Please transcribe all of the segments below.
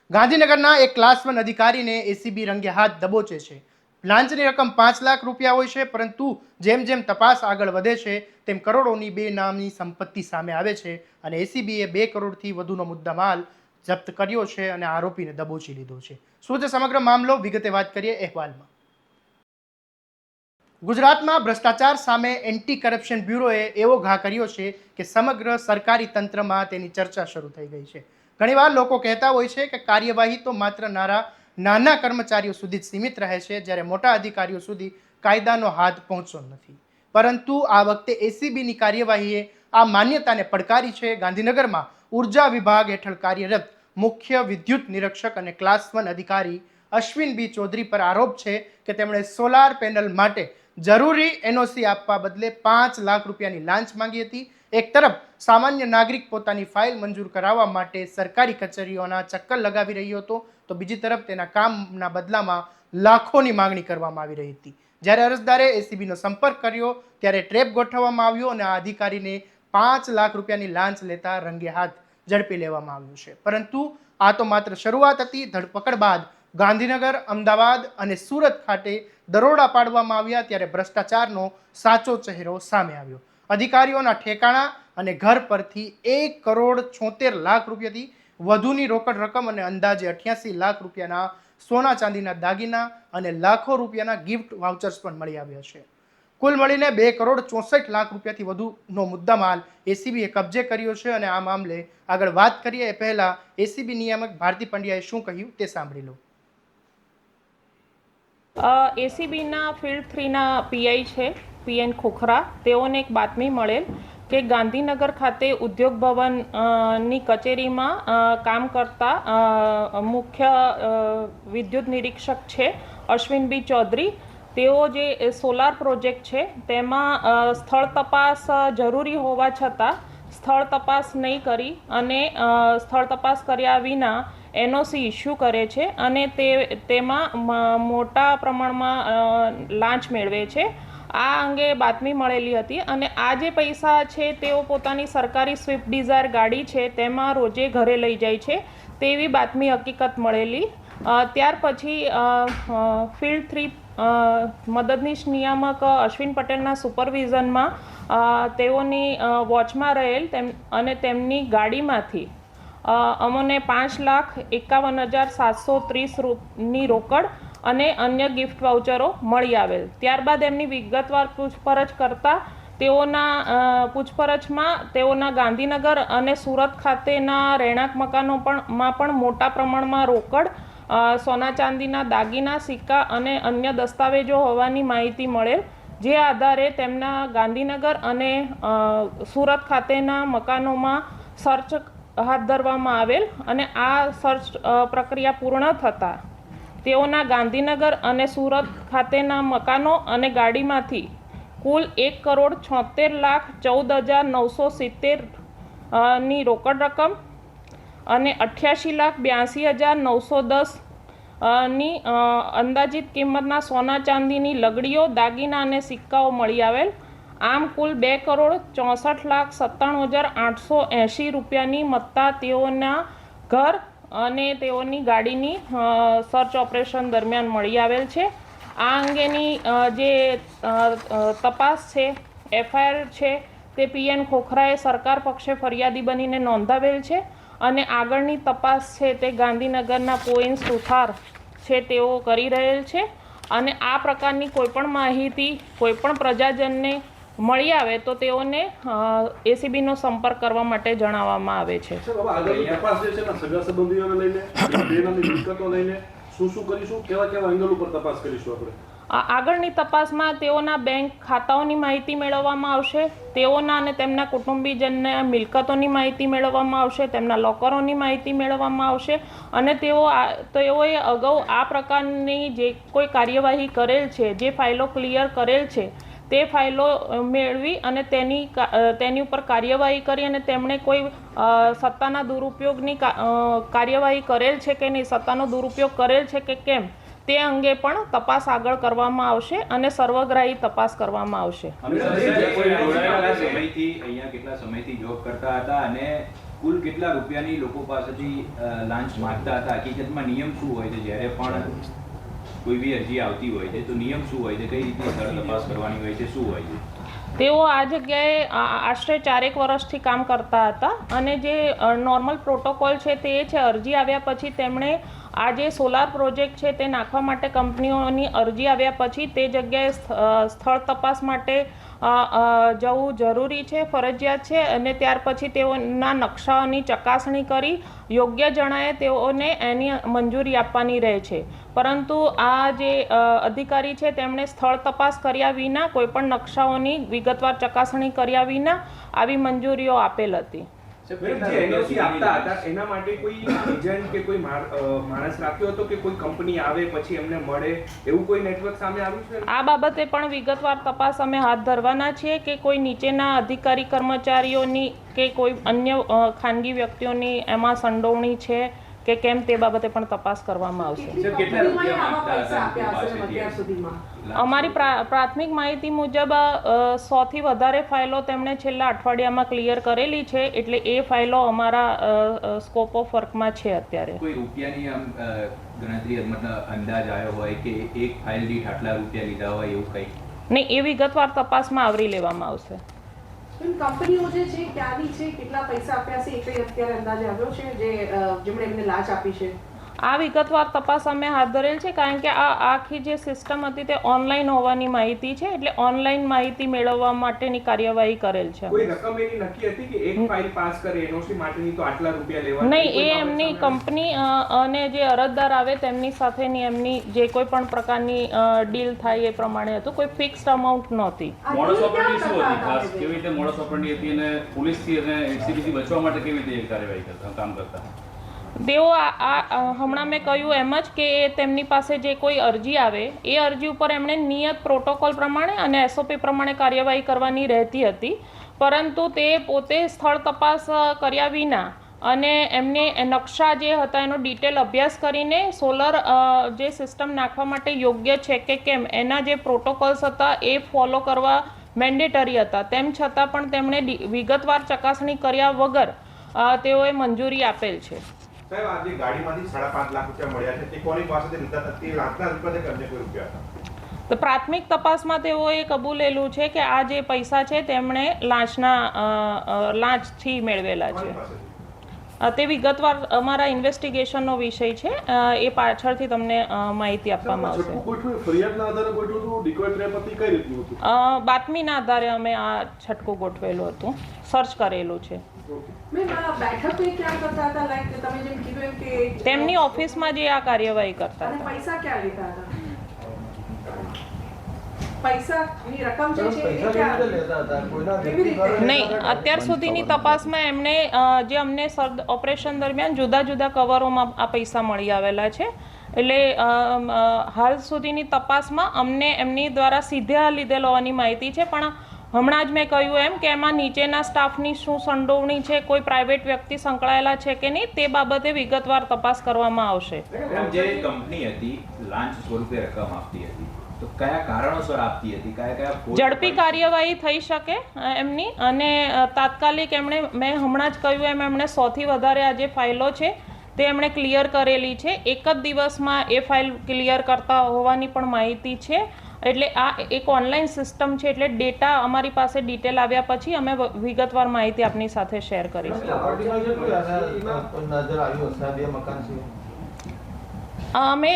ગાંધીનગરના એક ક્લાસ 1 અધિકારીને એસીબી રંગે હાથ દબોચે છે. લાંચની રકમ 5 લાખ રૂપિયા હોય છે, પરંતુ જેમ જેમ તપાસ આગળ વધે છે તેમ કરોડોની બેનામી સંપત્તિ સામે આવે છે અને એસીબીએ 2 કરોડથી વધુનો મુદ્દામાલ જપ્ત કર્યો છે અને આરોપીને દબોચી લીધો છે. શું છે સમગ્ર મામલો, વિગતે વાત કરીએ અહેવાલમાં. ગુજરાતમાં ભ્રષ્ટાચાર સામે એન્ટી કરપ્શન બ્યુરોએ એવો ઘા કર્યો છે કે સમગ્ર સરકારી તંત્રમાં તેની ચર્ચા શરૂ થઈ ગઈ છે. ઘણીવાર લોકો કહેતા હોય છે કે કાર્યવાહી તો માત્ર નાના કર્મચારીઓ સુધી જ સીમિત રહે છે, જ્યારે મોટા અધિકારીઓ સુધી કાયદાનો હાથ પહોંચતો નથી. પરંતુ આ વખતે એસીબીની કાર્યવાહીએ આ માન્યતાને પડકારી છે. ગાંધીનગરમાં ઉર્જા વિભાગ હેઠળ કાર્યરત મુખ્ય વિદ્યુત નિરીક્ષક અને ક્લાસ 1 અધિકારી અશ્વિન બી ચૌધરી પર આરોપ છે કે તેમણે સોલાર પેનલ માટે જરૂરી એનઓસી આપવા બદલે 5 લાખ રૂપિયાની લાંચ માંગી હતી. એક તરફ સામાન્ય નાગરિક પોતાની ફાઇલ મંજૂર કરાવવા માટે સરકારી કચેરીઓના ચક્કર લગાવી રહ્યો હતો, તો બીજી તરફ તેના કામના બદલામાં લાખોની માંગણી કરવામાં આવી રહી હતી. જ્યારે અરજદારે એસીબીનો સંપર્ક કર્યો ત્યારે ટ્રેપ ગોઠવવામાં આવ્યો અને આ અધિકારીને 5 લાખ રૂપિયાની લાંચ લેતા રંગે હાથ ઝડપી લેવામાં આવ્યું છે. પરંતુ આ તો માત્ર શરૂઆત હતી. ધરપકડ બાદ ગાંધીનગર, અમદાવાદ અને સુરત ખાતે દરોડા પાડવામાં આવ્યા ત્યારે ભ્રષ્ટાચારનો સાચો ચહેરો સામે આવ્યો. અધિકારીઓના ઠેકાણા અને ઘર પરથી 1 કરોડ 76 લાખ રૂપિયાથી વધુની રોકડ રકમ અને અંદાજે 88 લાખ રૂપિયાના સોના ચાંદીના દાગીના અને લાખો રૂપિયાના ગિફ્ટ વાઉચર્સ પણ મળી આવ્યા છે. કુલ મળીને 2 કરોડ 64 લાખ રૂપિયાથી વધુનો મુદ્દામાલ એસીબીએ કબજે કર્યો છે અને આ મામલે આગળ વાત કરીએ એ પહેલા એસીબી નિયામક ભારતી પંડ્યાએ શું કહ્યું તે સાંભળી લો. એસીબીના ફિલ્ડ 3ના પીઆઈ છે પીએન ખોખરા, તેઓને એક બાતમી મળેલ કે ગાંધીનગર ખાતે ઉદ્યોગ ભવનની કચેરીમાં કામ કરતા મુખ્ય વિદ્યુત નિરીક્ષક છે અશ્વિન બી ચૌધરી, તેઓ જે સોલાર પ્રોજેક્ટ છે તેમાં સ્થળ તપાસ જરૂરી હોવા છતાં સ્થળ તપાસ નહીં કરી અને સ્થળ તપાસ કર્યા વિના એનઓસી ઇસ્યુ કરે છે અને તેમાં મોટા પ્રમાણમાં લાંચ મેળવે છે. આ અંગે બાતમી મળેલી હતી અને આ જે પૈસા છે તેઓ પોતાની સરકારી સ્વિફ્ટ ડિઝાયર ગાડી છે તેમાં રોજે ઘરે લઈ જાય છે તેવી બાતમી હકીકત મળેલી. ત્યાર પછી ફિલ્ડ 3 મદદનીશ નિયામક અશ્વિન પટેલના સુપરવિઝનમાં તેઓની વોચમાં રહેલ અને તેમની ગાડીમાંથી અમને 5,51,730ની રોકડ અને અન્ય ગિફ્ટ વાઉચરો મળી આવેલ. ત્યારબાદ એમની વિગતવાર પૂછપરછ કરતાં તેઓના ગાંધીનગર અને સુરત ખાતેના રહેણાંક મકાનોમાં પણ મોટા પ્રમાણમાં રોકડ, સોના ચાંદીના દાગીના, સિક્કા અને અન્ય દસ્તાવેજો હોવાની માહિતી મળેલ. જે આધારે તેમના ગાંધીનગર અને સુરત ખાતેના મકાનોમાં સર્ચ હાથ ધરવામાં આવેલ અને આ સર્ચ પ્રક્રિયા પૂર્ણ થતાં તેઓના ગાંધીનગર અને સુરત ખાતેના મકાનો અને ગાડીમાંથી કુલ 1 કરોડ 76,14,970ની રોકડ રકમ અને 88,82,910ની અંદાજિત કિંમતના સોના ચાંદીની લગડીઓ, દાગીના અને સિક્કાઓ મળી આવેલ. આમ કુલ 2 કરોડ 64,97,880 રૂપિયાની મત્તા તેઓના ઘર અને તેઓની ગાડીની સર્ચ ઓપરેશન દરમિયાન મળી આવેલ છે. આ અંગેની જે તપાસ છે, એફઆઈઆર છે, તે પીએન ખોખરાએ સરકાર પક્ષે ફરિયાદી બનીને નોંધાવેલ છે અને આગળની તપાસ છે તે ગાંધીનગરના પોઈન સુથાર છે તેઓ કરી રહેલ છે અને આ પ્રકારની કોઈપણ માહિતી કોઈપણ પ્રજાજનને મળી આવે તો તેઓને એસીબીનો સંપર્ક કરવા માટે જણાવવામાં આવે છે. આગળની તપાસમાં તેઓના બેંક ખાતાઓની માહિતી મેળવવામાં આવશે, તેઓના અને તેમના કુટુંબીજનના મિલકતોની માહિતી મેળવવામાં આવશે, તેમના લોકરોની માહિતી મેળવવામાં આવશે અને તેઓએ અગાઉ આ પ્રકારની જે કોઈ કાર્યવાહી કરેલ છે, જે ફાઇલો ક્લિયર કરેલ છે તે ફાઇલો મેળવી અને તેની ઉપર કાર્યવાહી કરી અને તેમણે કોઈ સત્તાના દુરુપયોગની કાર્યવાહી કરેલ છે કે નહીં, સત્તાનો દુરુપયોગ કરેલ છે કે કેમ, તે અંગે પણ તપાસ આગળ કરવામાં આવશે અને સર્વગ્રાહી તપાસ કરવામાં આવશે. કેટલા સમયથી જોબ કરતા હતા અને કુલ કેટલા રૂપિયાની લોકો પાસેથી લાંચ માંગતા હતા? હકીકતમાં નિયમ શું હોય છે જ્યારે પણ કોઈ બી અરજી આવતી હોય છે તો નિયમ શું હોય છે, કઈ રીતે સ્થળ તપાસ કરવાની હોય છે, શું હોય છે? તેઓ આ જગ્યાએ આશરે 4 વર્ષથી કામ કરતા હતા અને જે નોર્મલ પ્રોટોકોલ છે તે છે અરજી આવ્યા પછી તેમણે આ જે સોલાર પ્રોજેક્ટ છે તે નાખવા માટે કંપનીઓની અરજી આવ્યા પછી તે જગ્યાએ સ્થળ તપાસ માટે જવું જરૂરી છે, ફરજિયાત છે અને ત્યાર પછી તેઓના નકશાઓની ચકાસણી કરી યોગ્ય જણાય તેઓને એની મંજૂરી આપવાની રહે છે. પરંતુ આ જે અધિકારી છે તેમણે સ્થળ તપાસ કર્યા વિના કોઈપણ નકશાઓની વિગતવાર ચકાસણી કર્યા વિના આવી મંજૂરીઓ આપેલ હતી. જે એનઓસી આપતા હતા એના માટે કોઈ એજન્ટ કે કોઈ માણસ રાખ્યો હતો કે કોઈ કંપની આવે પછી એમને મળે એવું કોઈ નેટવર્ક સામે આવ્યું છે? આ બાબતે પણ વિગતવાર તપાસ અમે હાથ ધરવાના છીએ કે કોઈ નીચેના અધિકારી કર્મચારીઓની કે કોઈ અન્ય ખાનગી વ્યક્તિઓની એમાં સંડોવણી છે કે કેમ તે બાબતે પણ તપાસ કરવામાં આવશે. કેટલા રૂપિયા માંગતા હતા પાસેથી? અમારી પ્રાથમિક માહિતી મુજબ 100 થી વધારે ફાઇલો તેમણે છેલ્લા અઠવાડિયામાં ક્લિયર કરેલી છે, એટલે એ ફાઇલો અમારા સ્કોપ ઓફ વર્કમાં છે અત્યારે. કોઈ રૂપિયાની આમ ગણતરી મતલબ અંદાજ આવ્યો હોય કે એક ફાઇલ દીઠ આટલા રૂપિયા લીધા હોય એવું કંઈ? નહીં, એ વિગતવાર તપાસમાં આવરી લેવામાં આવશે. કંપનીઓ જે છે ક્યાંની છે, કેટલા પૈસા આપ્યા છે એ કઈ અત્યારે અંદાજ આવ્યો છે જેમણે એમને લાંચ આપી છે? આ વિગતવાર તપાસ અમે હાથ ધરેલ છે કારણ કે આ આખી જે સિસ્ટમ હતી તે ઓનલાઈન હોવાની માહિતી છે, એટલે ઓનલાઈન માહિતી મેળવવા માટેની કાર્યવાહી કરેલ છે. કોઈ રકમ એની નક્કી હતી કે એક ફાઇલ પાસ કરે એનઓસી માટેની તો આટલા રૂપિયા લેવા? નહીં, એ એમની કંપની અને જે અરજદાર આવે તેમની સાથેની એમની જે કોઈ પણ પ્રકારની ડીલ થાય એ પ્રમાણે હતું, કોઈ ફિક્સ્ડ અમાઉન્ટ નહોતી. મોડસ ઓપરેન્ડી શું હતી ખાસ, કેવી રીતે મોડસ ઓપરેન્ડી હતી અને પોલીસથી અને એસીબીથી બચવા માટે કેવી રીતે કાર્યવાહી કરતા કામ કરતા? તેઓ હમણાં મેં કહ્યું એમ જ કે તેમની પાસે જે કોઈ અરજી આવે એ અરજી ઉપર એમણે નિયત પ્રોટોકોલ પ્રમાણે અને એસઓપી પ્રમાણે કાર્યવાહી કરવાની રહેતી હતી, પરંતુ તે પોતે સ્થળ તપાસ કર્યા વિના અને એમને નકશા જે હતા એનો ડિટેલ અભ્યાસ કરીને સોલર જે સિસ્ટમ નાખવા માટે યોગ્ય છે કે કેમ એના જે પ્રોટોકોલ્સ હતા એ ફોલો કરવા મેન્ડેટરી હતા, તેમ છતાં પણ તેમણે વિગતવાર ચકાસણી કર્યા વગર તેઓએ મંજૂરી આપેલ છે. સાહેબ, આજે ગાડીમાંથી 5.5 લાખ રૂપિયા મળ્યા છે, તે કોની પાસેથી લીધા હતા? તે લાખના રૂપિયા કે અન્ય કોઈ રૂપિયા હતા? તો પ્રાથમિક તપાસમાં તેઓએ કબૂલેલું છે કે આ જે પૈસા છે તેમણે લાંચથી મેળવેલા છે. તે વિગતવાર અમારા ઇન્વેસ્ટિગેશનનો વિષય છે, એ પાછળથી તમને માહિતી આપવામાં આવશે. બાતમીના આધારે અમે આ છટકું ગોઠવેલું હતું, સર્ચ કરેલું છે. તેમની ઓફિસમાં જે આ કાર્યવાહી કરતા હતા. પૈસા ક્યાં લીધા હતા? પૈસાની રકમ નહીં, અત્યાર સુધીની તપાસમાં એમણે જે અમને ઓપરેશન દરમિયાન જુદા જુદા કવરોમાં આ પૈસા મળી આવેલા છે, એટલે હાલ સુધીની તપાસમાં અમને એમની દ્વારા સીધા લીધેલ હોવાની માહિતી છે, પણ હમણાં જ મેં કહ્યું એમ કે એમાં નીચેના સ્ટાફની શું સંડોવણી છે, કોઈ પ્રાઇવેટ વ્યક્તિ સંકળાયેલા છે કે નહીં તે બાબતે વિગતવાર તપાસ કરવામાં આવશે. જે કંપની હતી લાંચ સ્વરૂપે રકમ આપતી હતી તો કયા કારણોસર આપતી હતી, કયા ઝડપી કાર્યવાહી થઈ શકે એમની, અને તાત્કાલિક એમણે મેં હમણાં જ કહ્યું એમ એમણે 100 થી વધારે આ જે ફાઇલો છે તે એમણે ક્લિયર કરેલી છે. એક જ દિવસમાં એ ફાઇલ ક્લિયર કરતા હોવાની પણ માહિતી છે, એટલે આ એક ઓનલાઈન સિસ્ટમ છે, એટલે ડેટા અમારી પાસે ડિટેલ આવ્યા પછી અમે વિગતવાર માહિતી આપની સાથે શેર કરીશું. અમે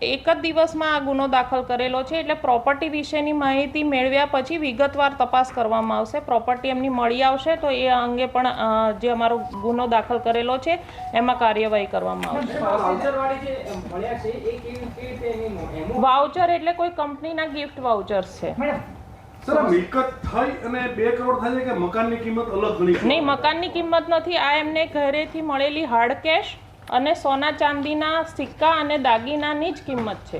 એક જ દિવસમાં આ ગુનો દાખલ કરેલો છે, એટલે પ્રોપર્ટી વિશેની માહિતી મેળવ્યા પછી વિગતવાર તપાસ કરવામાં આવશે. પ્રોપર્ટી એમની મળી આવશે તો એ અંગે પણ જે અમારો ગુનો દાખલ કરેલો છે એમાં કાર્યવાહી કરવામાં આવશે. વાઉચર એટલે કોઈ કંપનીના ગિફ્ટ વાઉચર્સ છે. સર, મિલકત થઈ અને 2 કરોડ થાય છે કે મકાનની કિંમત અલગ ગણી? નહીં, મકાનની કિંમત નથી. આ એમને ઘરેથી મળેલી હાર્ડ કેશ અને સોના ચાંદીના સિક્કા અને દાગીનાની જ કિંમત છે.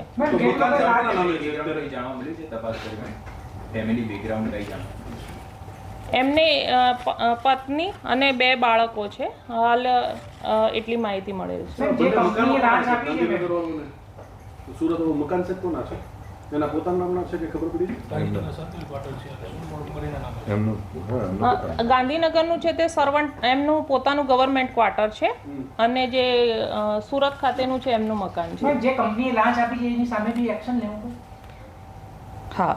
એમને પત્ની અને 2 બાળકો છે. હાલ એટલી માહિતી મળેલ છે. સુરત મકાન છે કોના છે? એના પોતાના નામના છે કે ખબર પડી છે? ગાંધીનગરનું છે તે સર્વન્ટ એમનું પોતાનું ગવર્મેન્ટ ક્વાર્ટર છે અને જે સુરત ખાતેનું છે એમનું મકાન છે. જે કંપનીએ લાંચ આપી છે એની સામે બી એક્શન લેવું પડે. હા.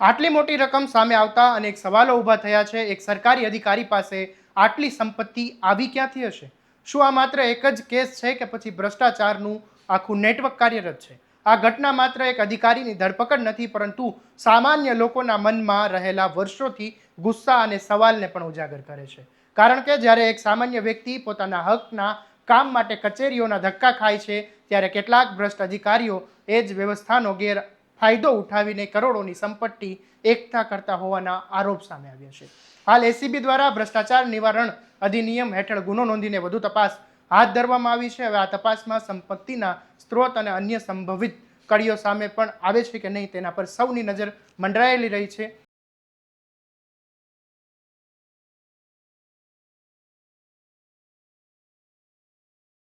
આટલી મોટી રકમ સામે આવતા અનેક સવાલો ઊભા થયા છે. એક સરકારી અધિકારી પાસે આટલી સંપત્તિ આવી ક્યાંથી હશે? શું આ માત્ર એક જ કેસ છે કે પછી ભ્રષ્ટાચારનું આખું નેટવર્ક કાર્યરત છે? આ ઘટના માત્ર એક અધિકારીની ધરપકડ નથી, પરંતુ સામાન્ય લોકોના મનમાં રહેલા વર્ષોથી ગુસ્સા અને સવાલને પણ ઉજાગર કરે છે. કારણ કે જ્યારે એક સામાન્ય વ્યક્તિ પોતાના હકના કામ માટે કચેરીઓના ધક્કા ખાય છે, ત્યારે કેટલાક ભ્રષ્ટ અધિકારીઓ એ જ વ્યવસ્થાનો ગેરફાયદો ઉઠાવીને કરોડોની સંપત્તિ એકઠા કરતા હોવાના આરોપ સામે આવ્યા છે. હાલ એસીબી દ્વારા ભ્રષ્ટાચાર નિવારણ અધિનિયમ હેઠળ ગુનો નોંધીને વધુ તપાસ હાથ ધરવામાં આવી છે. હવે આ તપાસમાં સંપત્તિના સ્ત્રોત અને અન્ય સંભવિત કડીઓ સામે પણ આવે છે કે નહીં તેના પર સૌની નજર મંડરાયેલી રહી છે.